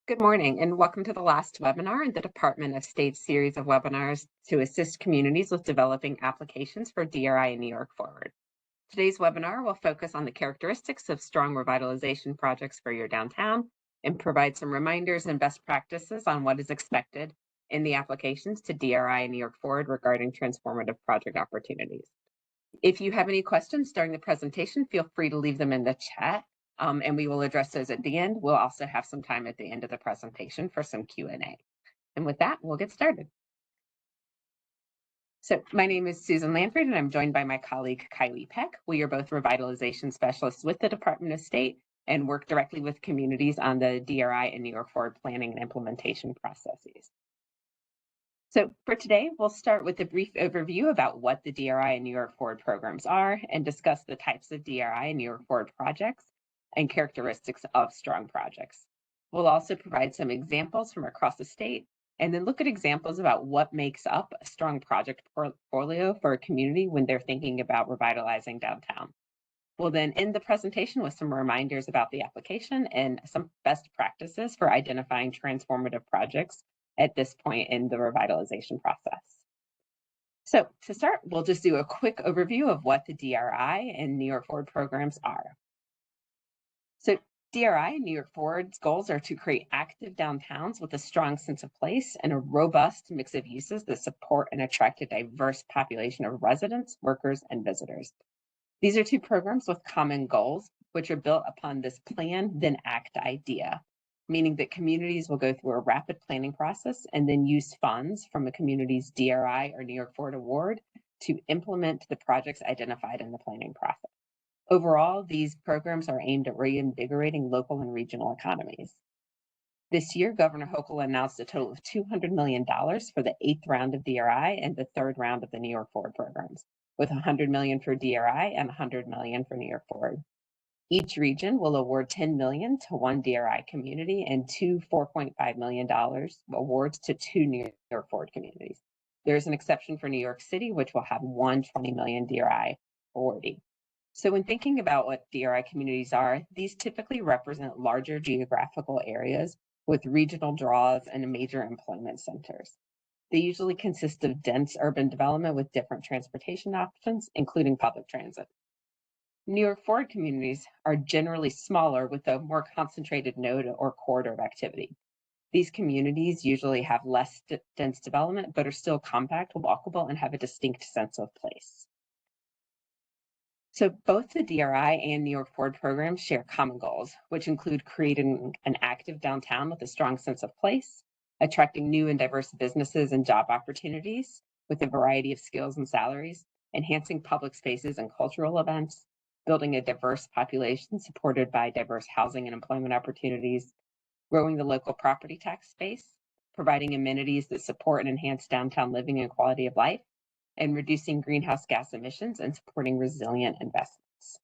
Good morning and welcome to the last webinar in the Department of State's series of webinars to assist communities with developing applications for DRI and New York Forward. Today's webinar will focus on the characteristics of strong revitalization projects for your downtown and provide some reminders and best practices on what is expected in the applications to DRI and New York Forward regarding transformative project opportunities. If you have any questions during the presentation, feel free to leave them in the chat. And we will address those at the end. We'll also have some time at the end of the presentation for some Q&A. And with that, we'll get started. So my name is Susan Lanford, and I'm joined by my colleague, Kylie Peck. We are both revitalization specialists with the Department of State and work directly with communities on the DRI and New York Forward planning and implementation processes. So for today, we'll start with a brief overview about what the DRI and New York Forward programs are and discuss the types of DRI and New York Forward projects and characteristics of strong projects. We'll also provide some examples from across the state and then look at examples about what makes up a strong project portfolio for a community when they're thinking about revitalizing downtown. We'll then end the presentation with some reminders about the application and some best practices for identifying transformative projects at this point in the revitalization process. So to start, we'll just do a quick overview of what the DRI and New York Forward programs are. So DRI and New York Forward's goals are to create active downtowns with a strong sense of place and a robust mix of uses that support and attract a diverse population of residents, workers, and visitors. These are two programs with common goals, which are built upon this plan, then act idea, meaning that communities will go through a rapid planning process and then use funds from a community's DRI or New York Forward award to implement the projects identified in the planning process. Overall, these programs are aimed at reinvigorating local and regional economies. This year, Governor Hochul announced a total of $200 million for the 8th round of DRI and the 3rd round of the New York Forward programs, with $100 million for DRI and $100 million for New York Forward. Each region will award $10 million to one DRI community and two $4.5 million awards to two New York Forward communities. There is an exception for New York City, which will have one $20 million DRI awardee. So when thinking about what DRI communities are, these typically represent larger geographical areas with regional draws and major employment centers. They usually consist of dense urban development with different transportation options, including public transit. New York Forward communities are generally smaller with a more concentrated node or corridor of activity. These communities usually have less dense development, but are still compact, walkable, and have a distinct sense of place. So both the DRI and New York Forward programs share common goals, which include creating an active downtown with a strong sense of place, attracting new and diverse businesses and job opportunities with a variety of skills and salaries, enhancing public spaces and cultural events, building a diverse population supported by diverse housing and employment opportunities, growing the local property tax space, providing amenities that support and enhance downtown living and quality of life, and reducing greenhouse gas emissions and supporting resilient investments.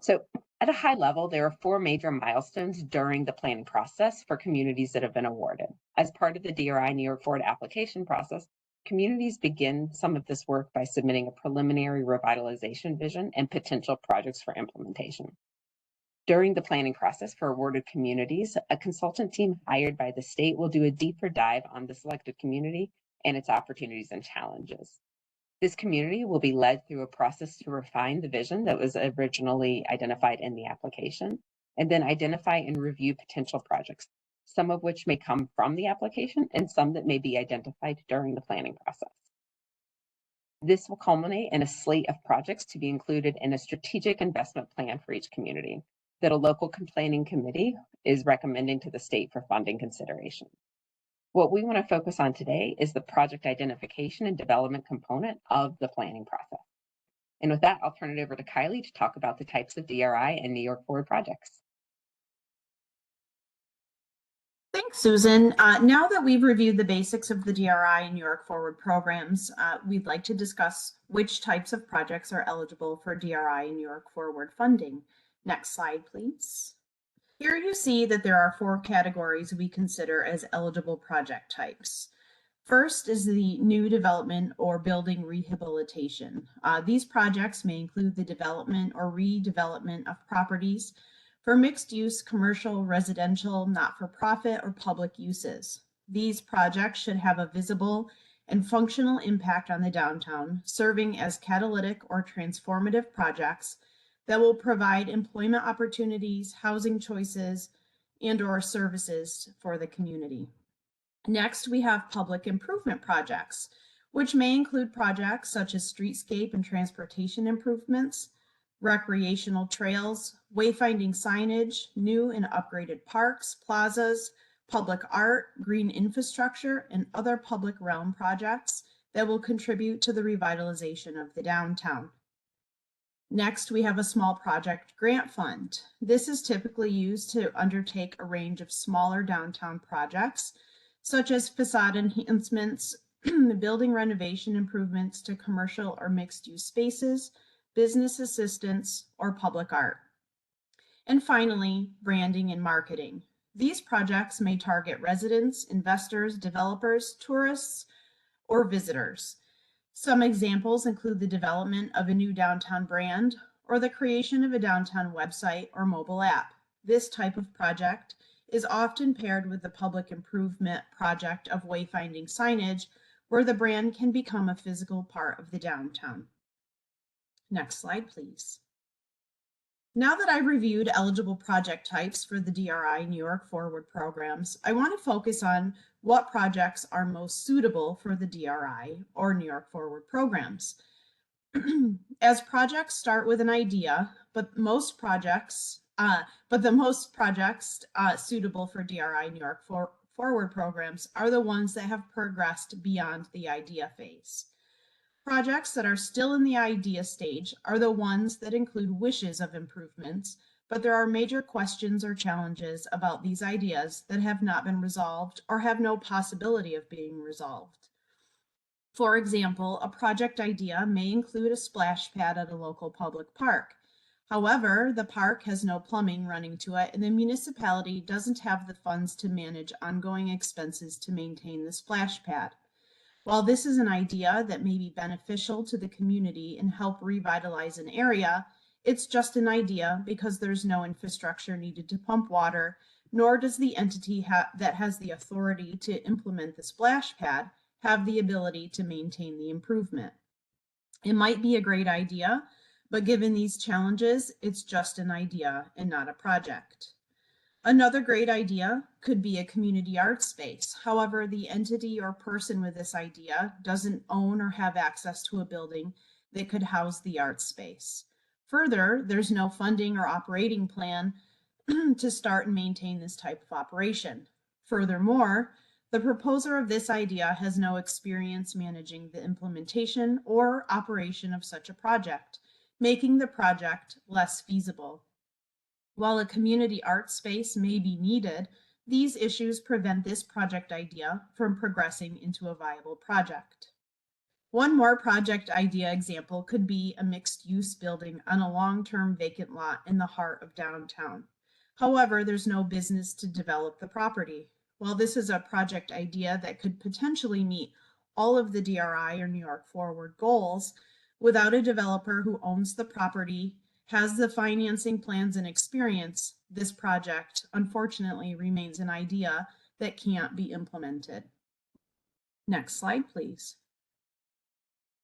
So at a high level, there are 4 major milestones during the planning process for communities that have been awarded. As part of the DRI New York Forward application process, communities begin some of this work by submitting a preliminary revitalization vision and potential projects for implementation. During the planning process for awarded communities, a consultant team hired by the state will do a deeper dive on the selected community and its opportunities and challenges. This community will be led through a process to refine the vision that was originally identified in the application, and then identify and review potential projects, some of which may come from the application and some that may be identified during the planning process. This will culminate in a slate of projects to be included in a strategic investment plan for each community that a local planning committee is recommending to the state for funding consideration. What we want to focus on today is the project identification and development component of the planning process. And with that, I'll turn it over to Kylie to talk about the types of DRI and New York Forward projects. Thanks, Susan. Now that we've reviewed the basics of the DRI and New York Forward programs, we'd like to discuss which types of projects are eligible for DRI and New York Forward funding. Next slide, please. Here you see that there are 4 categories we consider as eligible project types. First is the new development or building rehabilitation. These projects may include the development or redevelopment of properties for mixed-use, commercial, residential, not-for-profit, or public uses. These projects should have a visible and functional impact on the downtown, serving as catalytic or transformative projects that will provide employment opportunities, housing choices, and/or services for the community. Next, we have public improvement projects, which may include projects such as streetscape and transportation improvements, recreational trails, wayfinding signage, new and upgraded parks, plazas, public art, green infrastructure, and other public realm projects that will contribute to the revitalization of the downtown. Next, we have a small project grant fund. This is typically used to undertake a range of smaller downtown projects, such as facade enhancements, building renovation improvements to commercial or mixed-use spaces, business assistance, or public art. And finally, branding and marketing. These projects may target residents, investors, developers, tourists, or visitors. Some examples include the development of a new downtown brand or the creation of a downtown website or mobile app. This type of project is often paired with the public improvement project of wayfinding signage, where the brand can become a physical part of the downtown. Next slide, please. Now that I've reviewed eligible project types for the DRI New York Forward programs, I want to focus on what projects are most suitable for the DRI or New York Forward programs. As projects start with an idea, but the most projects suitable for DRI New York Forward programs are the ones that have progressed beyond the idea phase. Projects that are still in the idea stage are the ones that include wishes of improvements, but there are major questions or challenges about these ideas that have not been resolved or have no possibility of being resolved. For example, a project idea may include a splash pad at a local public park. However, the park has no plumbing running to it, and the municipality doesn't have the funds to manage ongoing expenses to maintain the splash pad. While this is an idea that may be beneficial to the community and help revitalize an area, it's just an idea because there's no infrastructure needed to pump water, nor does the entity that has the authority to implement the splash pad have the ability to maintain the improvement. It might be a great idea, but given these challenges, it's just an idea and not a project. Another great idea could be a community arts space. However, the entity or person with this idea doesn't own or have access to a building that could house the arts space. Further, there's no funding or operating plan to start and maintain this type of operation. Furthermore, the proposer of this idea has no experience managing the implementation or operation of such a project, making the project less feasible. While a community art space may be needed, these issues prevent this project idea from progressing into a viable project. One more project idea example could be a mixed-use building on a long-term vacant lot in the heart of downtown. However, there's no business to develop the property. While this is a project idea that could potentially meet all of the DRI or New York Forward goals, without a developer who owns the property, has the financing plans and experience, this project unfortunately remains an idea that can't be implemented. Next slide, please.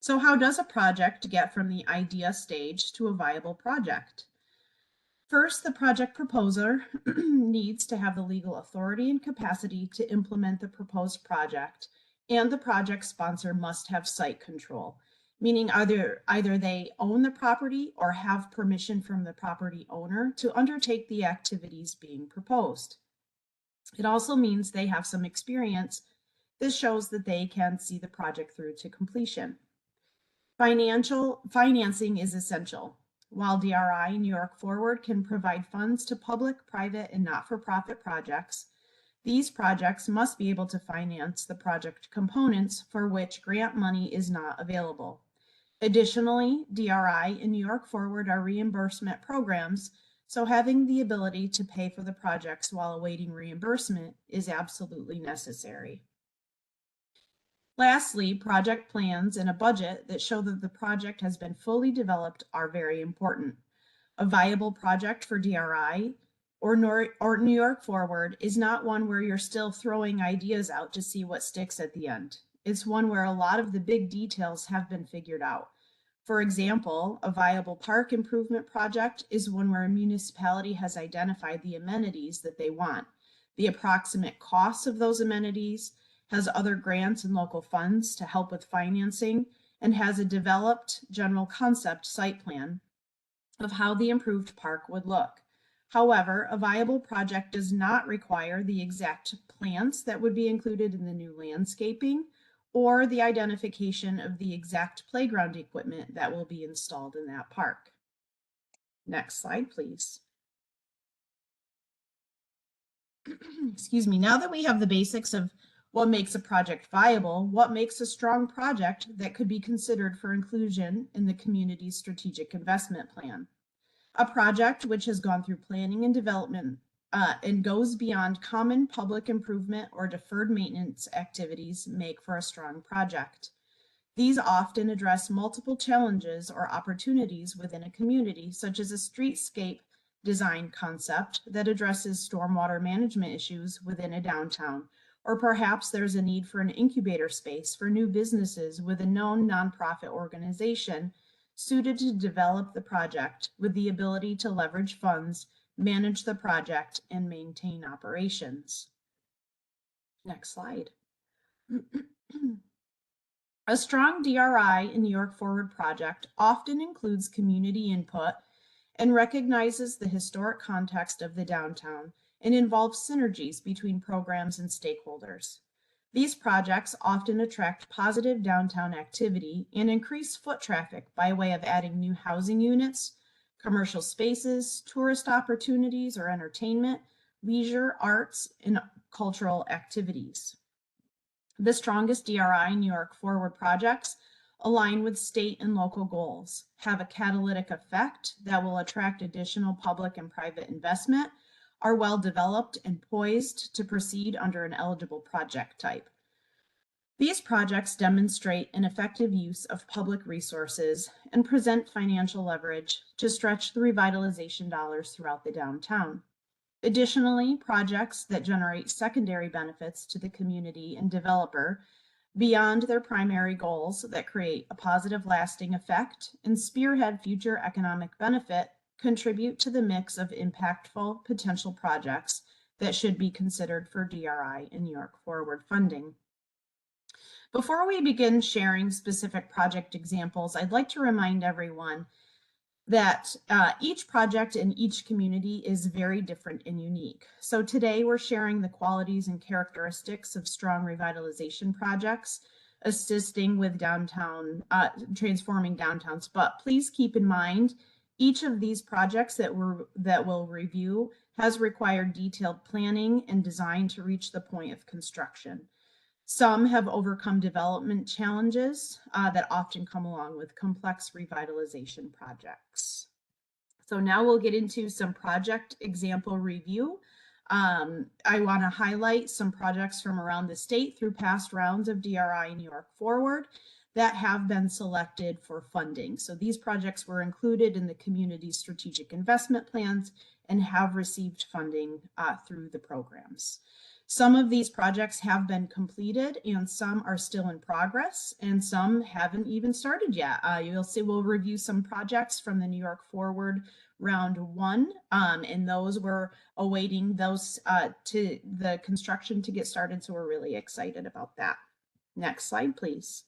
So how does a project get from the idea stage to a viable project? First, the project proposer needs to have the legal authority and capacity to implement the proposed project, and the project sponsor must have site control, meaning either they own the property or have permission from the property owner to undertake the activities being proposed. It also means they have some experience. This shows that they can see the project through to completion. Financing is essential. While DRI New York Forward can provide funds to public, private, and not-for-profit projects, these projects must be able to finance the project components for which grant money is not available. Additionally, DRI and New York Forward are reimbursement programs, so having the ability to pay for the projects while awaiting reimbursement is absolutely necessary. Lastly, project plans and a budget that show that the project has been fully developed are very important. A viable project for DRI or New York Forward is not one where you're still throwing ideas out to see what sticks at the end. It's one where a lot of the big details have been figured out. For example, a viable park improvement project is one where a municipality has identified the amenities that they want, the approximate costs of those amenities, has other grants and local funds to help with financing, and has a developed general concept site plan of how the improved park would look. However, a viable project does not require the exact plants that would be included in the new landscaping or the identification of the exact playground equipment that will be installed in that park. Next slide, please. Excuse me. Now that we have the basics of what makes a project viable, what makes a strong project that could be considered for inclusion in the community's strategic investment plan? A project which has gone through planning and development and goes beyond common public improvement or deferred maintenance activities make for a strong project. These often address multiple challenges or opportunities within a community, such as a streetscape design concept that addresses stormwater management issues within a downtown, or perhaps there's a need for an incubator space for new businesses with a known nonprofit organization suited to develop the project with the ability to leverage funds, manage the project, and maintain operations. Next slide. A strong DRI in New York Forward project often includes community input and recognizes the historic context of the downtown and involves synergies between programs and stakeholders. These projects often attract positive downtown activity and increase foot traffic by way of adding new housing units, commercial spaces, tourist opportunities or entertainment, leisure, arts, and cultural activities. The strongest DRI New York Forward projects align with state and local goals, have a catalytic effect that will attract additional public and private investment, are well developed and poised to proceed under an eligible project type. These projects demonstrate an effective use of public resources and present financial leverage to stretch the revitalization dollars throughout the downtown. Additionally, projects that generate secondary benefits to the community and developer beyond their primary goals that create a positive lasting effect and spearhead future economic benefit contribute to the mix of impactful potential projects that should be considered for DRI and New York Forward funding. Before we begin sharing specific project examples, I'd like to remind everyone that each project in each community is very different and unique. So today we're sharing the qualities and characteristics of strong revitalization projects, assisting with downtown, transforming downtowns. But please keep in mind, each of these projects that we'll review has required detailed planning and design to reach the point of construction. Some have overcome development challenges that often come along with complex revitalization projects. So now we'll get into some project example review. I want to highlight some projects from around the state through past rounds of DRI New York Forward that have been selected for funding. So these projects were included in the community's strategic investment plans and have received funding through the programs. Some of these projects have been completed and some are still in progress and some haven't even started yet. You'll see we'll review some projects from the New York Forward round 1 and those we're awaiting those to the construction to get started. So we're really excited about that. Next slide, please.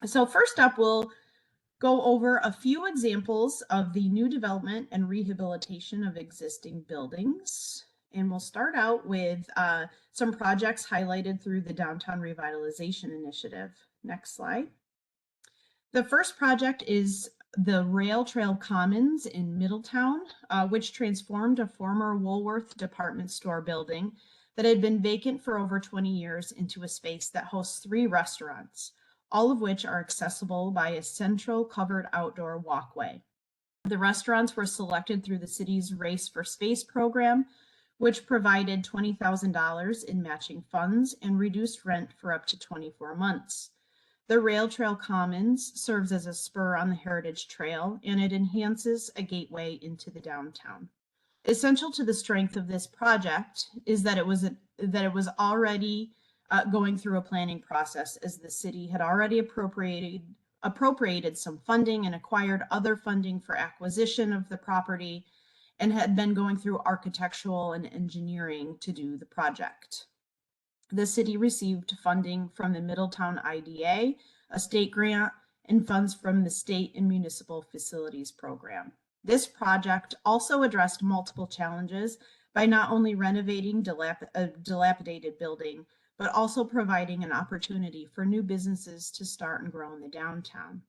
So first up, we'll go over a few examples of the new development and rehabilitation of existing buildings. And we'll start out with some projects highlighted through the Downtown Revitalization Initiative. Next slide. The first project is the Rail Trail Commons in Middletown, which transformed a former Woolworth department store building that had been vacant for over 20 years into a space that hosts 3 restaurants, all of which are accessible by a central covered outdoor walkway. The restaurants were selected through the city's Race for Space program, which provided $20,000 in matching funds and reduced rent for up to 24 months. The Rail Trail Commons serves as a spur on the Heritage Trail, and it enhances a gateway into the downtown. Essential to the strength of this project is that it was already going through a planning process, as the city had already appropriated some funding and acquired other funding for acquisition of the property, and had been going through architectural and engineering to do the project. The city received funding from the Middletown IDA, a state grant, and funds from the State and Municipal Facilities Program. This project also addressed multiple challenges by not only renovating a dilapidated building, but also providing an opportunity for new businesses to start and grow in the downtown.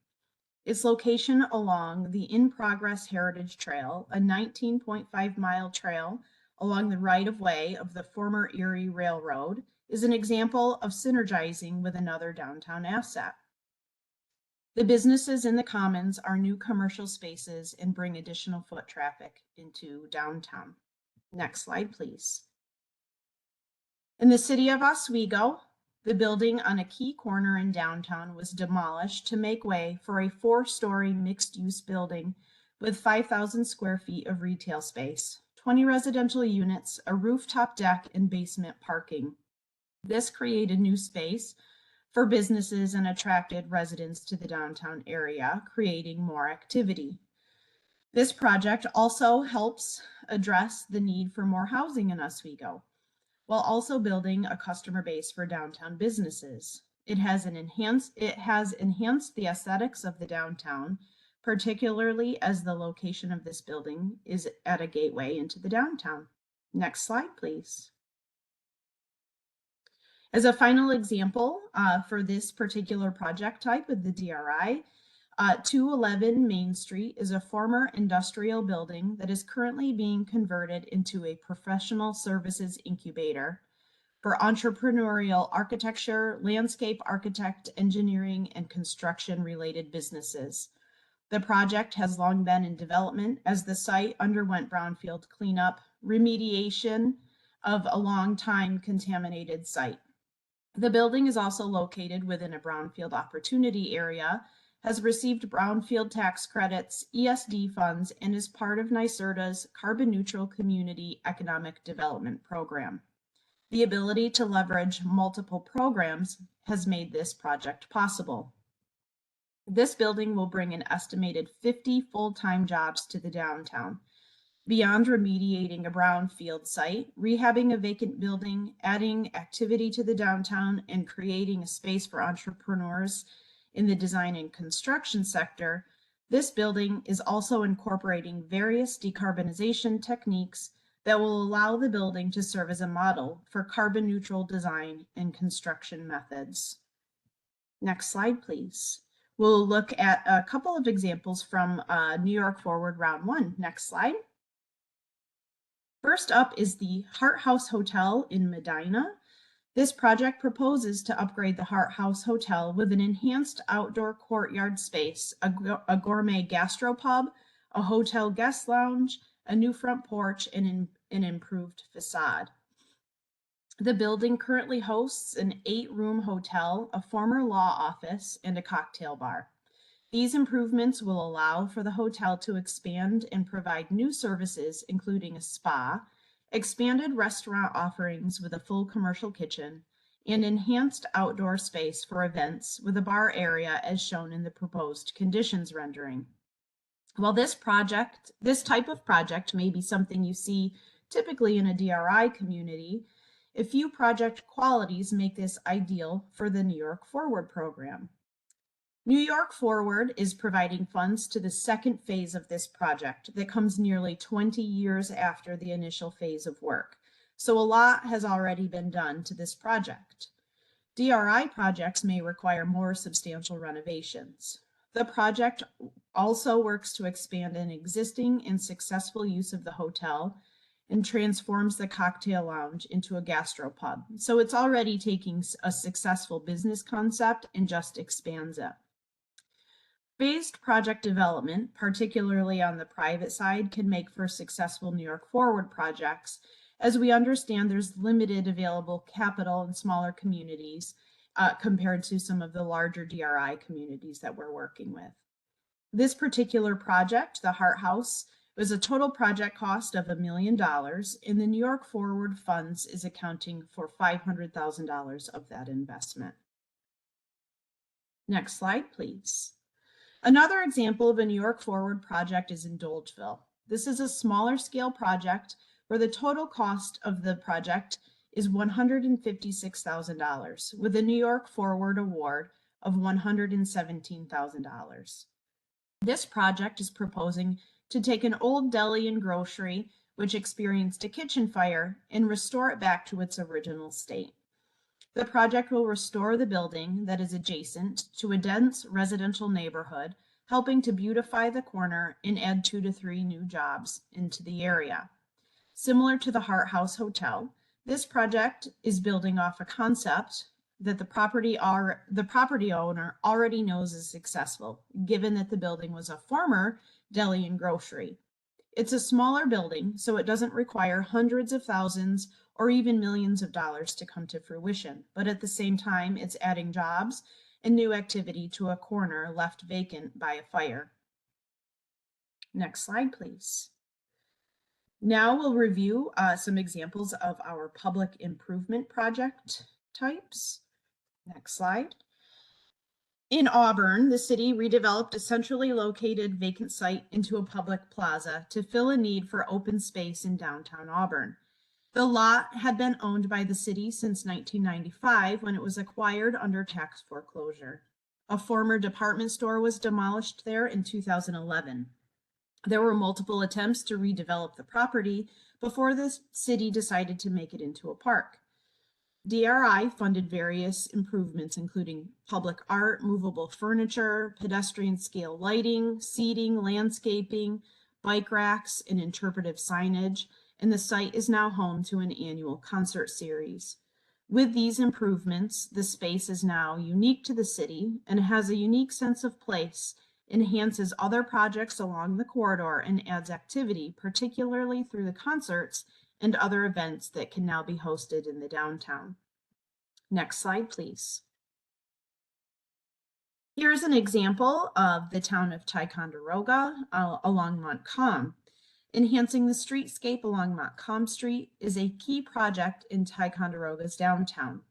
Its location along the In-Progress Heritage Trail, a 19.5-mile trail along the right-of-way of the former Erie Railroad, is an example of synergizing with another downtown asset. The businesses in the commons are new commercial spaces and bring additional foot traffic into downtown. Next slide, please. In the city of Oswego, the building on a key corner in downtown was demolished to make way for a 4-story mixed-use building with 5,000 square feet of retail space, 20 residential units, a rooftop deck, and basement parking. This created new space for businesses and attracted residents to the downtown area, creating more activity. This project also helps address the need for more housing in Oswego, while also building a customer base for downtown businesses. It has enhanced the aesthetics of the downtown, particularly as the location of this building is at a gateway into the downtown. Next slide, please. As a final example for this particular project type of the DRI, 211 Main Street is a former industrial building that is currently being converted into a professional services incubator for entrepreneurial architecture, landscape architect, engineering, and construction related businesses. The project has long been in development as the site underwent brownfield cleanup, remediation of a long time contaminated site. The building is also located within a brownfield opportunity area, has received brownfield tax credits, ESD funds, and is part of NYSERDA's Carbon Neutral Community Economic Development Program. The ability to leverage multiple programs has made this project possible. This building will bring an estimated 50 full-time jobs to the downtown. Beyond remediating a brownfield site, rehabbing a vacant building, adding activity to the downtown, and creating a space for entrepreneurs in the design and construction sector, this building is also incorporating various decarbonization techniques that will allow the building to serve as a model for carbon neutral design and construction methods. Next slide, please. We'll look at a couple of examples from New York Forward Round 1. Next slide. First up is the Hart House Hotel in Medina. This project proposes to upgrade the Hart House Hotel with an enhanced outdoor courtyard space, a gourmet gastropub, a hotel guest lounge, a new front porch, and an improved facade. The building currently hosts an 8-room hotel, a former law office, and a cocktail bar. These improvements will allow for the hotel to expand and provide new services, including a spa, expanded restaurant offerings with a full commercial kitchen, and enhanced outdoor space for events with a bar area as shown in the proposed conditions rendering. While this type of project may be something you see typically in a DRI community, a few project qualities make this ideal for the New York Forward program. New York Forward is providing funds to the second phase of this project that comes nearly 20 years after the initial phase of work. So a lot has already been done to this project. DRI projects may require more substantial renovations. The project also works to expand an existing and successful use of the hotel and transforms the cocktail lounge into a gastropub. So it's already taking a successful business concept and just expands it. Phased project development, particularly on the private side, can make for successful New York Forward projects, as we understand there's limited available capital in smaller communities compared to some of the larger DRI communities that we're working with. This particular project, the Hart House, It was a total project cost of $1 million, and the New York Forward Funds is accounting for $500,000 of that investment. Next slide, please. Another example of a New York Forward project is in Dolgeville. This is a smaller scale project where the total cost of the project is $156,000 with a New York Forward award of $117,000. This project is proposing to take an old deli and grocery which experienced a kitchen fire and restore it back to its original state. The project will restore the building that is adjacent to a dense residential neighborhood, helping to beautify the corner and add 2 to 3 new jobs into the area. Similar to the Hart House Hotel, this project is building off a concept that the property owner already knows is successful, given that the building was a former deli and grocery. It's a smaller building, so it doesn't require hundreds of thousands or even millions of dollars to come to fruition. But at the same time, it's adding jobs and new activity to a corner left vacant by a fire. Next slide, please. Now we'll review some examples of our public improvement project types. Next slide. In Auburn, the city redeveloped a centrally located vacant site into a public plaza to fill a need for open space in downtown Auburn. The lot had been owned by the city since 1995 when it was acquired under tax foreclosure. A former department store was demolished there in 2011. There were multiple attempts to redevelop the property before the city decided to make it into a park. DRI funded various improvements, including public art, movable furniture, pedestrian scale lighting, seating, landscaping, bike racks, and interpretive signage, and the site is now home to an annual concert series. With these improvements, the space is now unique to the city and has a unique sense of place, enhances other projects along the corridor, and adds activity, particularly through the concerts and other events that can now be hosted in the downtown. Next slide, please. Here's an example of the town of Ticonderoga along Montcalm. Enhancing the streetscape along Montcalm Street is a key project in Ticonderoga's downtown.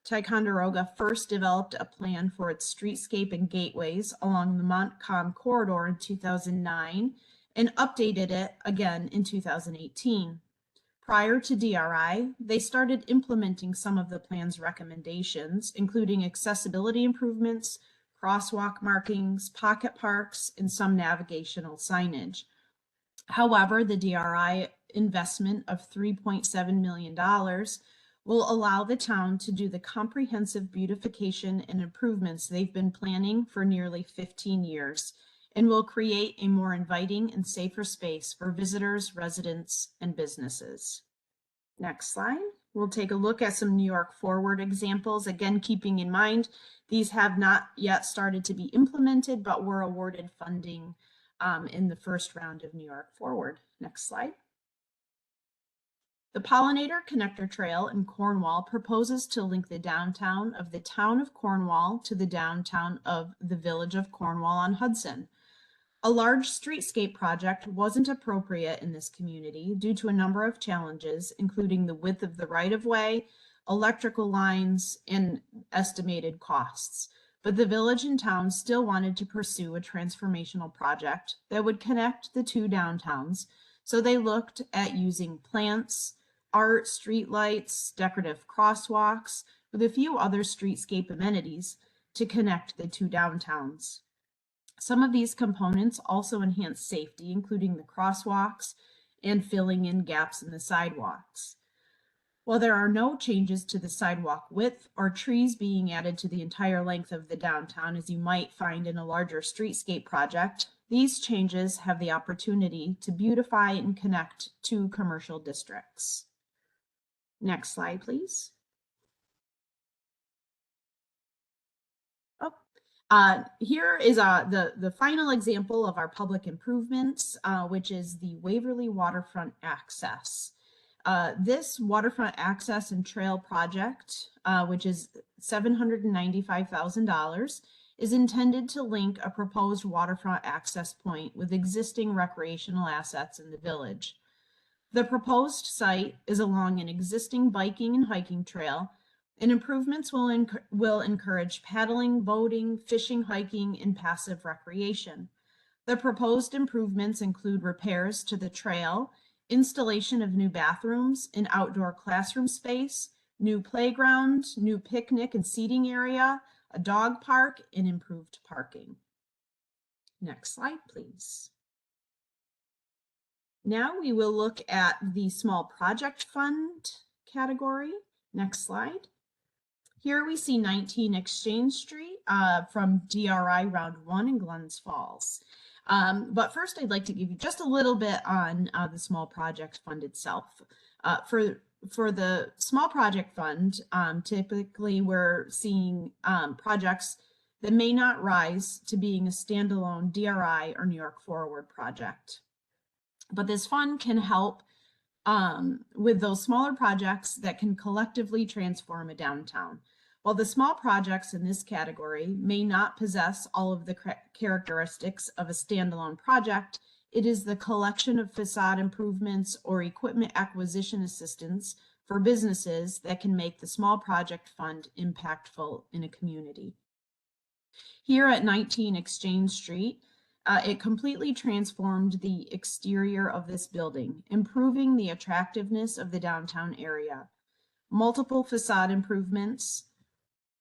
Ticonderoga first developed a plan for its streetscape and gateways along the Montcalm corridor in 2009 and updated it again in 2018. Prior to DRI, they started implementing some of the plan's recommendations, including accessibility improvements, crosswalk markings, pocket parks, and some navigational signage. However, the DRI investment of $3.7 million will allow the town to do the comprehensive beautification and improvements they've been planning for nearly 15 years and will create a more inviting and safer space for visitors, residents, and businesses. Next slide. We'll take a look at some New York Forward examples. Again, keeping in mind, these have not yet started to be implemented, but were awarded funding in the first round of New York Forward. Next slide. The Pollinator Connector Trail in Cornwall proposes to link the downtown of the town of Cornwall to the downtown of the village of Cornwall on Hudson. A large streetscape project wasn't appropriate in this community due to a number of challenges, including the width of the right-of-way, electrical lines, and estimated costs. But the village and town still wanted to pursue a transformational project that would connect the two downtowns, so they looked at using plants, art, streetlights, decorative crosswalks, with a few other streetscape amenities to connect the two downtowns. Some of these components also enhance safety, including the crosswalks and filling in gaps in the sidewalks. While there are no changes to the sidewalk width or trees being added to the entire length of the downtown, as you might find in a larger streetscape project, these changes have the opportunity to beautify and connect two commercial districts. Next slide, please. Here is the final example of our public improvements, which is the Waverly Waterfront Access. This waterfront access and trail project, which is $795,000, is intended to link a proposed waterfront access point with existing recreational assets in the village. The proposed site is along an existing biking and hiking trail, and improvements will encourage paddling, boating, fishing, hiking, and passive recreation. The proposed improvements include repairs to the trail, installation of new bathrooms, an outdoor classroom space, new playground, new picnic and seating area, a dog park, and improved parking. Next slide, please. Now we will look at the small project fund category. Next slide. Here we see 19 Exchange Street from DRI Round 1 in Glens Falls. But first, I'd like to give you just a little bit on the small project fund itself. For the small project fund, typically we're seeing projects that may not rise to being a standalone DRI or New York Forward project. But this fund can help with those smaller projects that can collectively transform a downtown. While the small projects in this category may not possess all of the characteristics of a standalone project, it is the collection of facade improvements or equipment acquisition assistance for businesses that can make the small project fund impactful in a community. Here at 19 Exchange Street, it completely transformed the exterior of this building, improving the attractiveness of the downtown area. Multiple facade improvements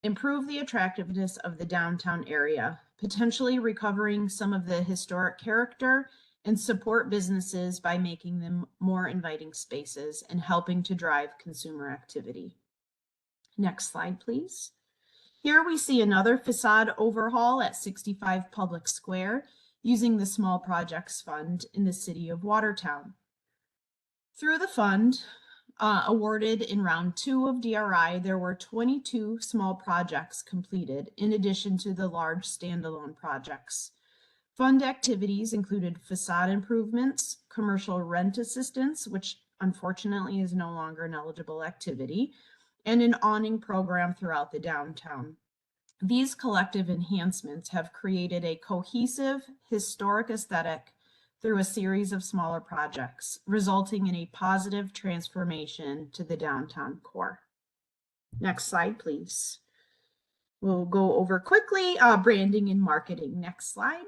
improve the attractiveness of the downtown area, potentially recovering some of the historic character, and support businesses by making them more inviting spaces and helping to drive consumer activity. Next slide, please. Here we see another facade overhaul at 65 Public Square using the Small Projects Fund in the city of Watertown. Through the fund, awarded in round 2 of DRI, there were 22 small projects completed in addition to the large standalone projects. Fund activities included facade improvements, commercial rent assistance, which unfortunately is no longer an eligible activity, and an awning program throughout the downtown. These collective enhancements have created a cohesive, historic aesthetic through a series of smaller projects, resulting in a positive transformation to the downtown core. Next slide, please. We'll go over quickly branding and marketing. Next slide.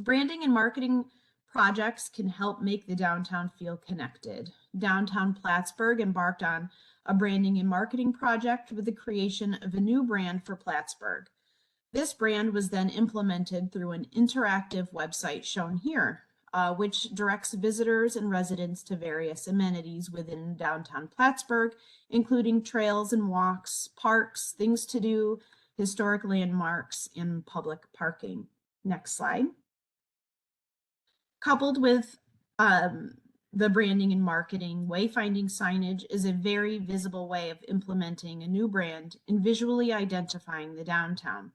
Branding and marketing projects can help make the downtown feel connected. Downtown Plattsburgh embarked on a branding and marketing project with the creation of a new brand for Plattsburgh. This brand was then implemented through an interactive website shown here, which directs visitors and residents to various amenities within downtown Plattsburgh, including trails and walks, parks, things to do, historic landmarks, and public parking. Next slide. Coupled with the branding and marketing, wayfinding signage is a very visible way of implementing a new brand and visually identifying the downtown.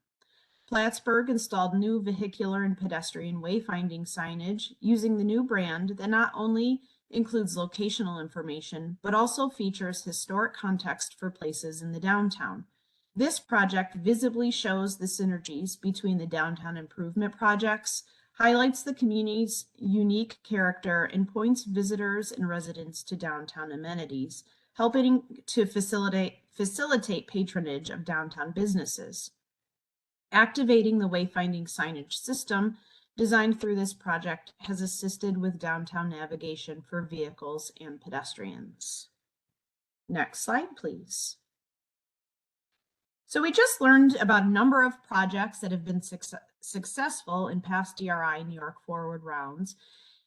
Plattsburgh installed new vehicular and pedestrian wayfinding signage using the new brand that not only includes locational information, but also features historic context for places in the downtown. This project visibly shows the synergies between the downtown improvement projects, highlights the community's unique character, and points visitors and residents to downtown amenities, helping to facilitate patronage of downtown businesses. Activating the wayfinding signage system designed through this project has assisted with downtown navigation for vehicles and pedestrians. Next slide, please. So we just learned about a number of projects that have been successful in past DRI New York Forward rounds,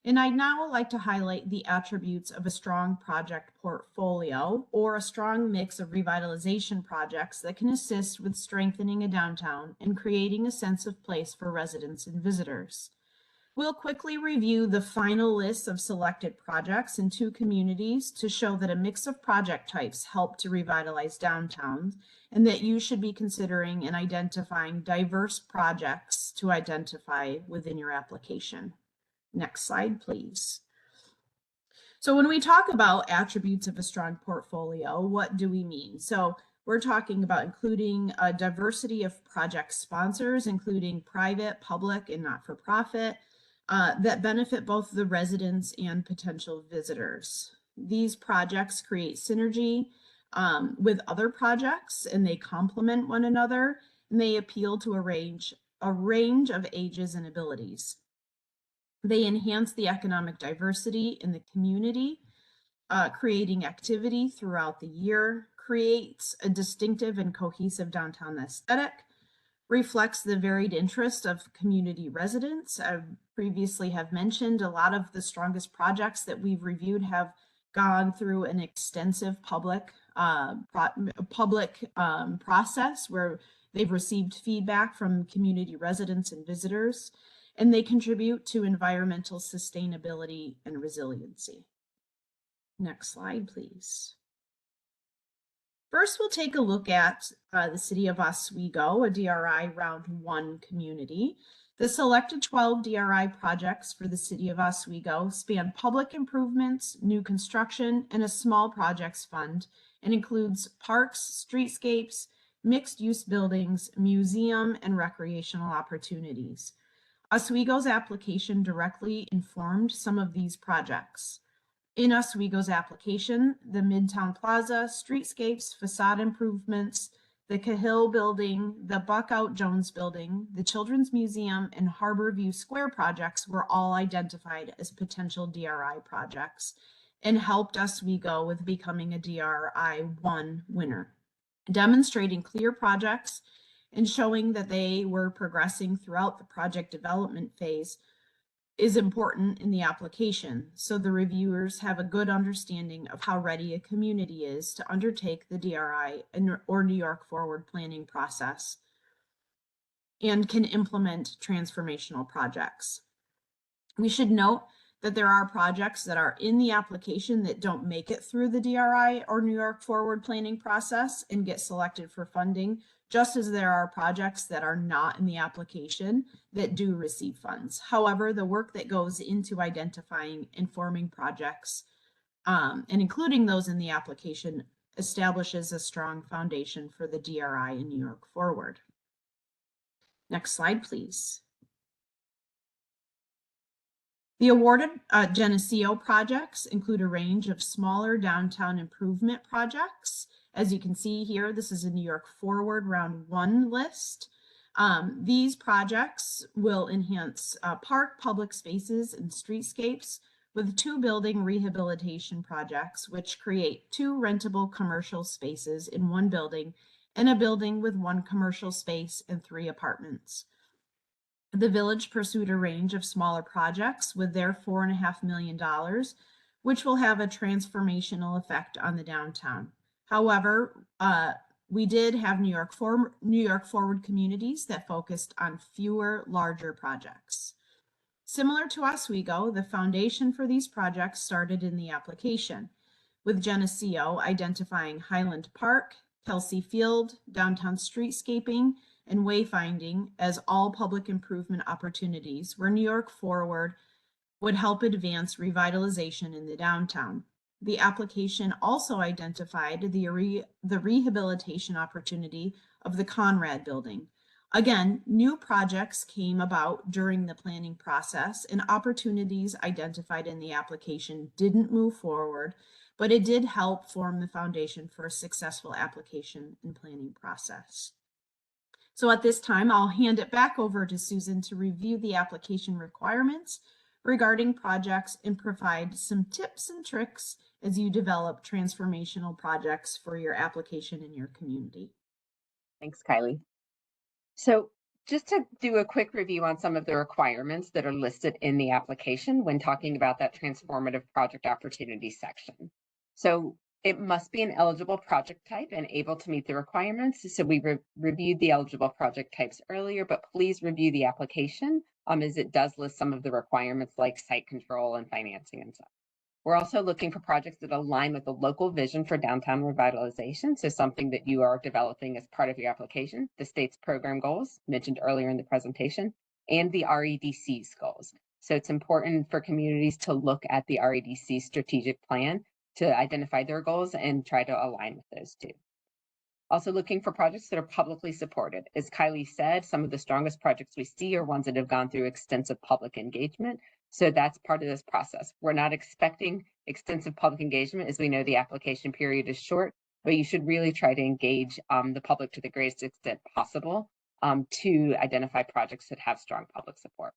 and I'd now like to highlight the attributes of a strong project portfolio or a strong mix of revitalization projects that can assist with strengthening a downtown and creating a sense of place for residents and visitors. We'll quickly review the final list of selected projects in 2 communities to show that a mix of project types help to revitalize downtowns, and that you should be considering and identifying diverse projects to identify within your application. Next slide, please. So when we talk about attributes of a strong portfolio, what do we mean? So we're talking about including a diversity of project sponsors, including private, public, and not-for-profit, that benefit both the residents and potential visitors. These projects create synergy with other projects, and they complement one another, and they appeal to a range of ages and abilities. They enhance the economic diversity in the community, creating activity throughout the year, creates a distinctive and cohesive downtown aesthetic, reflects the varied interest of community residents. I previously have mentioned a lot of the strongest projects that we've reviewed have gone through an extensive public process where they've received feedback from community residents and visitors, and they contribute to environmental sustainability and resiliency. Next slide, please. First, we'll take a look at the City of Oswego, a DRI Round 1 community. The selected 12 DRI projects for the City of Oswego span public improvements, new construction, and a small projects fund, and includes parks, streetscapes, mixed-use buildings, museum, and recreational opportunities. Oswego's application directly informed some of these projects. In Oswego's application, the Midtown Plaza, streetscapes, facade improvements, the Cahill Building, the Buckout Jones Building, the Children's Museum, and Harborview Square projects were all identified as potential DRI projects and helped Oswego with becoming a DRI 1 winner, demonstrating clear projects and showing that they were progressing throughout the project development phase is important in the application, so the reviewers have a good understanding of how ready a community is to undertake the DRI or New York Forward planning process and can implement transformational projects. We should note that there are projects that are in the application that don't make it through the DRI or New York Forward planning process and get selected for funding, just as there are projects that are not in the application that do receive funds. However, the work that goes into identifying and forming projects and including those in the application establishes a strong foundation for the DRI and New York Forward. Next slide, please. The awarded Geneseo projects include a range of smaller downtown improvement projects. As you can see here, this is a New York Forward Round 1 list. These projects will enhance park, public spaces, and streetscapes with 2 building rehabilitation projects, which create 2 rentable commercial spaces in 1 building and a building with 1 commercial space and 3 apartments. The village pursued a range of smaller projects with their $4.5 million, which will have a transformational effect on the downtown. However, we did have New York Forward communities that focused on fewer, larger projects. Similar to Oswego, the foundation for these projects started in the application, with Geneseo identifying Highland Park, Kelsey Field, downtown streetscaping, and wayfinding as all public improvement opportunities where New York Forward would help advance revitalization in the downtown. The application also identified the rehabilitation opportunity of the Conrad Building. Again, new projects came about during the planning process, and opportunities identified in the application didn't move forward, but it did help form the foundation for a successful application and planning process. So at this time, I'll hand it back over to Susan to review the application requirements regarding projects and provide some tips and tricks as you develop transformational projects for your application in your community. Thanks, Kylie. So just to do a quick review on some of the requirements that are listed in the application when talking about that transformative project opportunity section. So it must be an eligible project type and able to meet the requirements. So we reviewed the eligible project types earlier, but please review the application as it does list some of the requirements like site control and financing and stuff. We're also looking for projects that align with the local vision for downtown revitalization. So something that you are developing as part of your application, the state's program goals mentioned earlier in the presentation, and the REDC's goals. So it's important for communities to look at the REDC strategic plan to identify their goals and try to align with those too. Also looking for projects that are publicly supported. As Kylie said, some of the strongest projects we see are ones that have gone through extensive public engagement. So that's part of this process. We're not expecting extensive public engagement, as we know the application period is short, but you should really try to engage the public to the greatest extent possible to identify projects that have strong public support.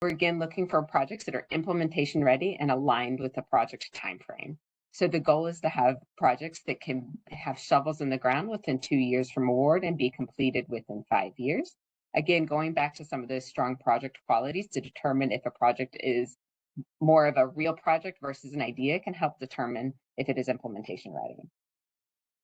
We're again looking for projects that are implementation ready and aligned with the project timeframe. So the goal is to have projects that can have shovels in the ground within 2 years from award and be completed within 5 years. Again, going back to some of those strong project qualities to determine if a project is more of a real project versus an idea can help determine if it is implementation ready.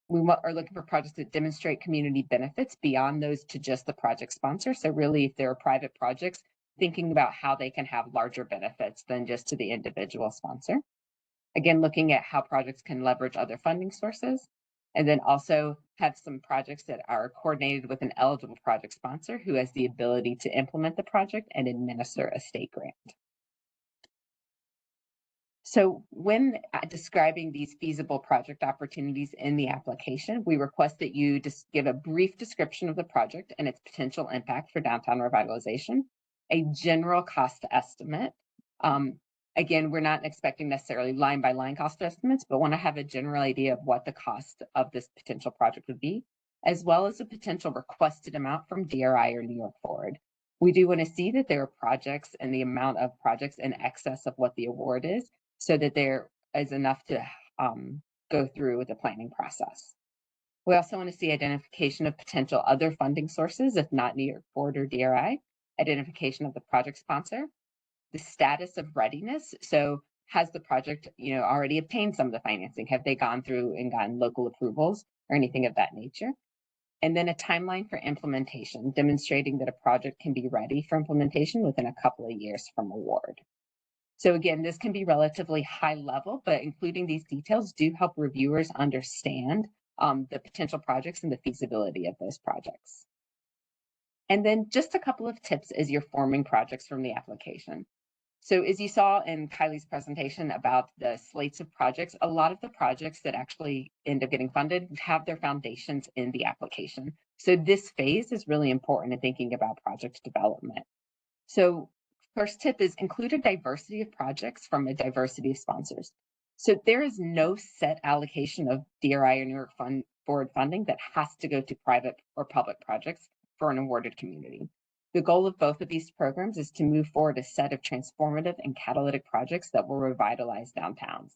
We are looking for projects that demonstrate community benefits beyond those to just the project sponsor. So really, if there are private projects, thinking about how they can have larger benefits than just to the individual sponsor. Again, looking at how projects can leverage other funding sources, and then also have some projects that are coordinated with an eligible project sponsor who has the ability to implement the project and administer a state grant. So when describing these feasible project opportunities in the application, we request that you just give a brief description of the project and its potential impact for downtown revitalization, a general cost estimate. Again, we're not expecting necessarily line by line cost estimates, but want to have a general idea of what the cost of this potential project would be, as well as a potential requested amount from DRI or New York Forward. We do want to see that there are projects and the amount of projects in excess of what the award is, so that there is enough to go through with the planning process. We also want to see identification of potential other funding sources, if not New York Forward or DRI, identification of the project sponsor, the status of readiness. So has the project, already obtained some of the financing? Have they gone through and gotten local approvals or anything of that nature? And then a timeline for implementation, demonstrating that a project can be ready for implementation within a couple of years from award. So again, this can be relatively high level, but including these details do help reviewers understand the potential projects and the feasibility of those projects. And then just a couple of tips as you're forming projects from the application. So as you saw in Kylie's presentation about the slates of projects, a lot of the projects that actually end up getting funded have their foundations in the application. So this phase is really important in thinking about project development. So first tip is include a diversity of projects from a diversity of sponsors. So there is no set allocation of DRI or New York Forward funding that has to go to private or public projects for an awarded community. The goal of both of these programs is to move forward a set of transformative and catalytic projects that will revitalize downtowns.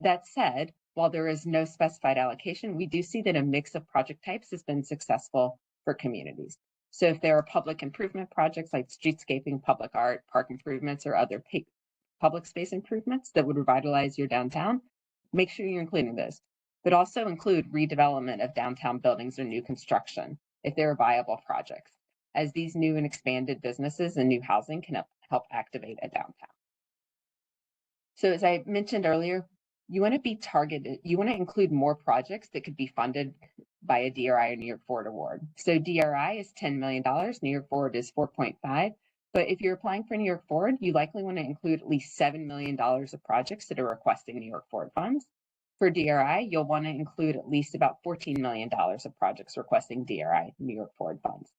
That said, while there is no specified allocation, we do see that a mix of project types has been successful for communities. So if there are public improvement projects like streetscaping, public art, park improvements, or other public space improvements that would revitalize your downtown, make sure you're including those. But also include redevelopment of downtown buildings or new construction if there are viable projects, as these new and expanded businesses and new housing can help activate a downtown. So as I mentioned earlier, you want to be targeted. You want to include more projects that could be funded by a DRI or New York Forward award. So DRI is $10 million, New York Forward is 4.5. But if you're applying for New York Forward, you likely want to include at least $7 million of projects that are requesting New York Forward funds. For DRI, you'll want to include at least about $14 million of projects requesting DRI, New York Forward funds.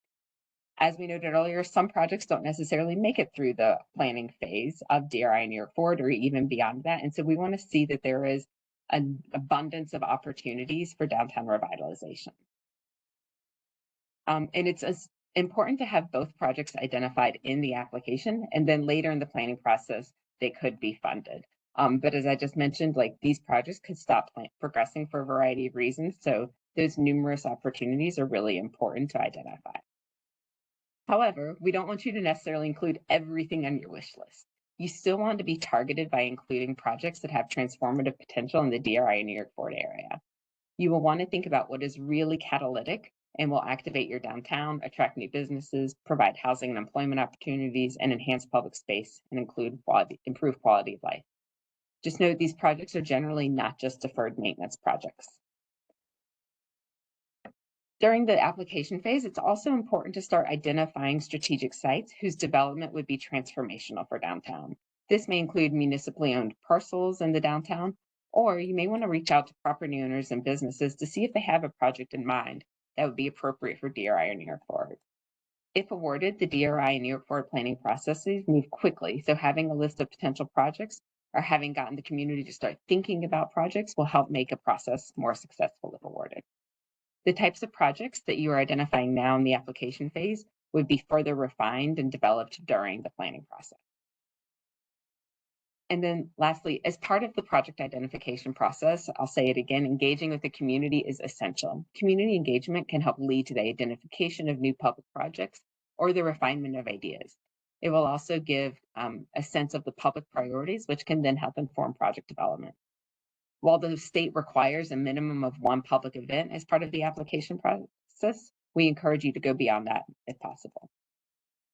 As we noted earlier, some projects don't necessarily make it through the planning phase of DRI and New York Forward or even beyond that. And so we want to see that there is an abundance of opportunities for downtown revitalization. And it's important to have both projects identified in the application, and then later in the planning process, they could be funded. But as I just mentioned, like these projects could stop progressing for a variety of reasons. So those numerous opportunities are really important to identify. However, we don't want you to necessarily include everything on your wish list. You still want to be targeted by including projects that have transformative potential in the DRI and New York Forward area. You will want to think about what is really catalytic and will activate your downtown, attract new businesses, provide housing and employment opportunities, and enhance public space and improve quality of life. Just note these projects are generally not just deferred maintenance projects. During the application phase, it's also important to start identifying strategic sites whose development would be transformational for downtown. This may include municipally owned parcels in the downtown Or you may want to reach out to property owners and businesses to see if they have a project in mind that would be appropriate for DRI or New York Forward. If awarded, the DRI and New York Forward planning processes move quickly, so having a list of potential projects or having gotten the community to start thinking about projects will help make a process more successful if awarded. The types of projects that you are identifying now in the application phase would be further refined and developed during the planning process. And then lastly, as part of the project identification process, I'll say it again, engaging with the community is essential. Community engagement can help lead to the identification of new public projects or the refinement of ideas. It will also give a sense of the public priorities, which can then help inform project development. While the state requires a minimum of one public event as part of the application process, we encourage you to go beyond that if possible.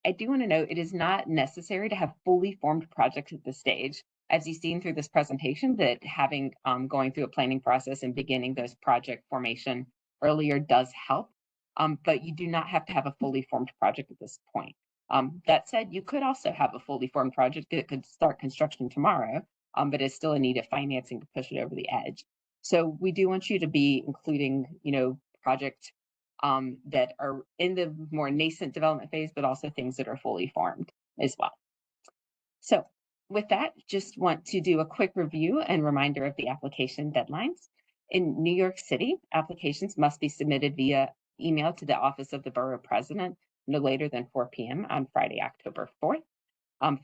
I do want to note it is not necessary to have fully formed projects at this stage. As you've seen through this presentation, that having going through a planning process and beginning those project formation earlier does help, but you do not have to have a fully formed project at this point. That said, you could also have a fully formed project that could start construction tomorrow, but is still in need of financing to push it over the edge. So we do want you to be including, project that are in the more nascent development phase, but also things that are fully formed as well. So with that, just want to do a quick review and reminder of the application deadlines. In New York City, applications must be submitted via email to the Office of the Borough President no later than 4 p.m. on Friday, October 4th.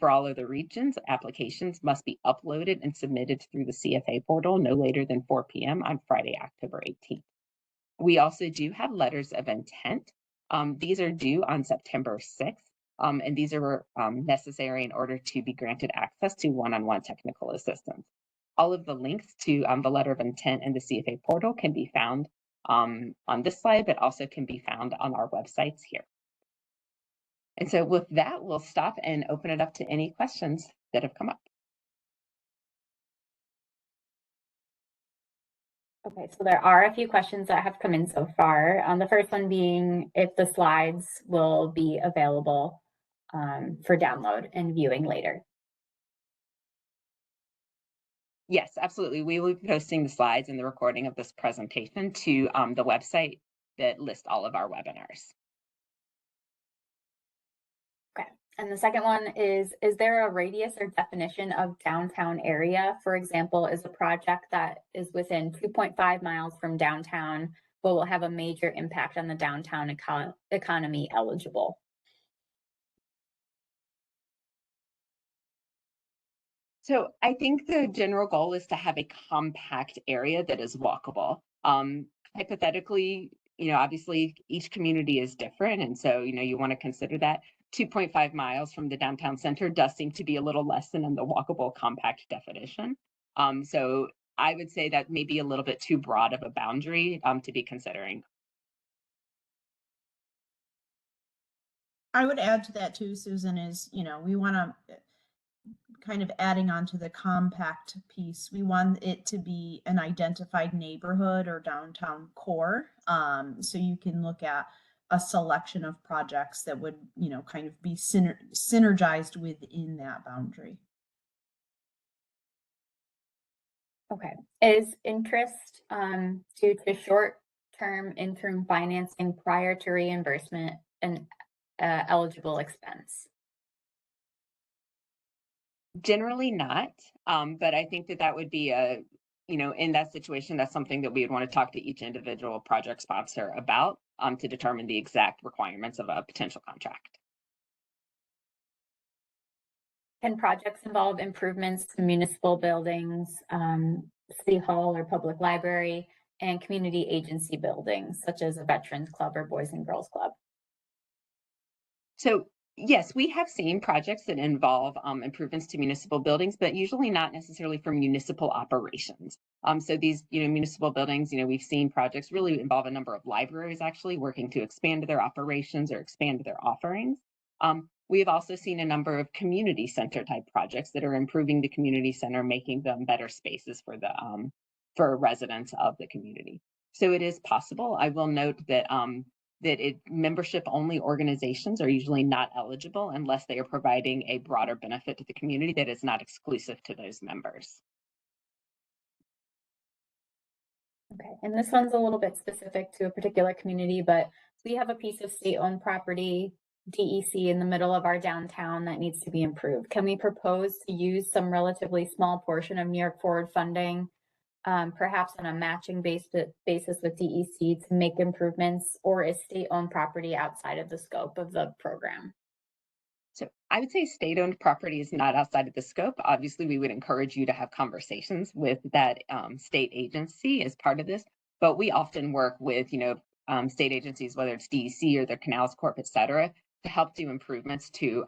For all other regions, applications must be uploaded and submitted through the CFA portal no later than 4 p.m. on Friday, October 18th. We also do have letters of intent. These are due on September 6th, and these are necessary in order to be granted access to one-on-one technical assistance. All of the links to the letter of intent and the CFA portal can be found on this slide, but also can be found on our websites here. And so with that, we'll stop and open it up to any questions that have come up. Okay, so there are a few questions that have come in so far. The first one being if the slides will be available for download and viewing later. Yes, absolutely. We will be posting the slides and the recording of this presentation to the website that lists all of our webinars. Okay, and the second one is there a radius or definition of downtown area? For example, is a project that is within 2.5 miles from downtown, but will have a major impact on the downtown economy eligible? So I think the general goal is to have a compact area that is walkable. Hypothetically, obviously each community is different. And so, you want to consider that 2.5 miles from the downtown center does seem to be a little less than in the walkable compact definition. So I would say that may be a little bit too broad of a boundary to be considering. I would add to that too, Susan, is, we want to kind of adding on to the compact piece. We want it to be an identified neighborhood or downtown core. So you can look at a selection of projects that would, kind of be synergized within that boundary. Okay. Is interest due to short-term interim financing prior to reimbursement an eligible expense? Generally not, but I think that would be in that situation, that's something that we would want to talk to each individual project sponsor about to determine the exact requirements of a potential contract. Can projects involve improvements to municipal buildings, city hall or public library, and community agency buildings, such as a veterans club or boys and girls club? So yes, we have seen projects that involve improvements to municipal buildings, but usually not necessarily for municipal operations. So these, municipal buildings, we've seen projects really involve a number of libraries actually working to expand their operations or expand their offerings. We have also seen a number of community center type projects that are improving the community center, making them better spaces for the for residents of the community. So it is possible. I will note that membership only organizations are usually not eligible unless they are providing a broader benefit to the community that is not exclusive to those members. Okay, and this one's a little bit specific to a particular community, but we have a piece of state-owned property, DEC, in the middle of our downtown that needs to be improved. Can we propose to use some relatively small portion of New York Forward funding, perhaps on a matching basis with DEC, to make improvements, or is state-owned property outside of the scope of the program? So I would say state-owned property is not outside of the scope. Obviously, we would encourage you to have conversations with that state agency as part of this, but we often work with, state agencies, whether it's DEC or the Canals Corp, et cetera, to help do improvements to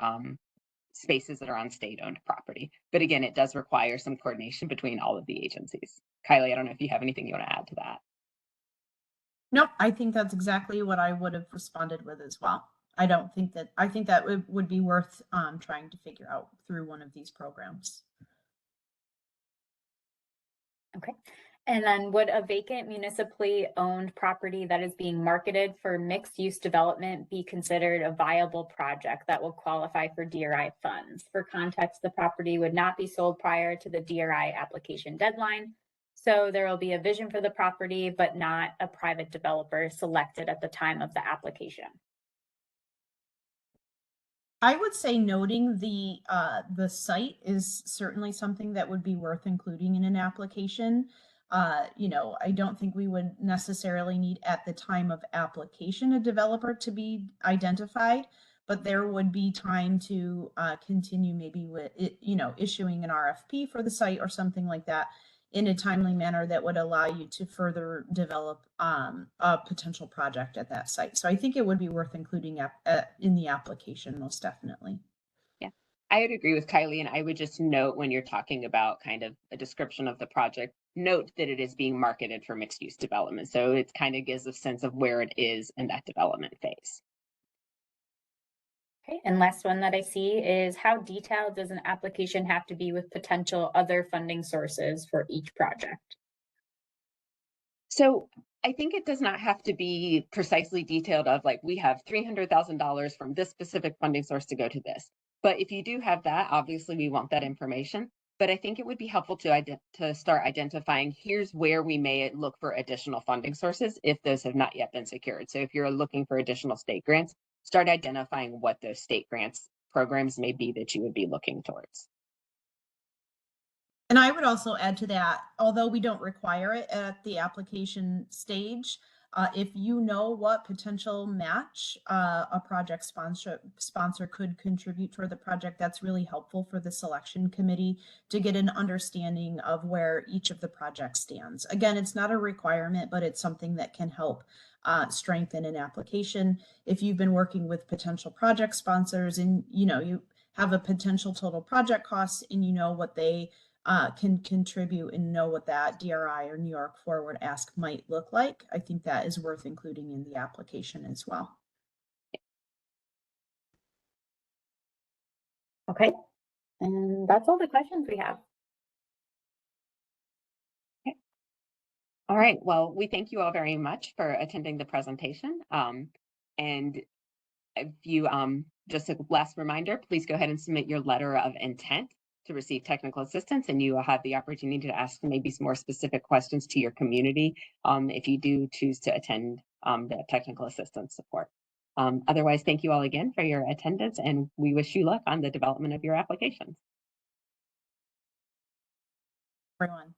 spaces that are on state-owned property. But again, it does require some coordination between all of the agencies. Kylie, I don't know if you have anything you want to add to that. Nope, I think that's exactly what I would have responded with as well. I think that would be worth trying to figure out through one of these programs. Okay. And then would a vacant municipally owned property that is being marketed for mixed use development be considered a viable project that will qualify for DRI funds? For context, the property would not be sold prior to the DRI application deadline. So there will be a vision for the property, but not a private developer selected at the time of the application. I would say noting the site is certainly something that would be worth including in an application. I don't think we would necessarily need at the time of application a developer to be identified, but there would be time to continue maybe with issuing an RFP for the site or something like that in a timely manner that would allow you to further develop a potential project at that site. So I think it would be worth including in the application, most definitely. Yeah, I would agree with Kylie, and I would just note when you're talking about kind of a description of the project, note that it is being marketed for mixed use development. So it kind of gives a sense of where it is in that development phase. Okay, and last one that I see is, how detailed does an application have to be with potential other funding sources for each project? So I think it does not have to be precisely detailed of like, we have $300,000 from this specific funding source to go to this. But if you do have that, obviously we want that information. But I think it would be helpful to start identifying, here's where we may look for additional funding sources if those have not yet been secured. So if you're looking for additional state grants, start identifying what those state grants programs may be that you would be looking towards. And I would also add to that, although we don't require it at the application stage, if you know what potential match a project sponsor could contribute toward the project, that's really helpful for the selection committee to get an understanding of where each of the projects stands. Again, it's not a requirement, but it's something that can help strengthen an application. If you've been working with potential project sponsors and you have a potential total project cost and you know what they can contribute and know what that DRI or New York Forward ask might look like, I think that is worth including in the application as well. Okay, and that's all the questions we have. Okay. All right, well, we thank you all very much for attending the presentation. And if you, just a last reminder, please go ahead and submit your letter of intent to receive technical assistance, and you will have the opportunity to ask maybe some more specific questions to your community if you do choose to attend the technical assistance support. Otherwise, thank you all again for your attendance, and we wish you luck on the development of your applications. Everyone.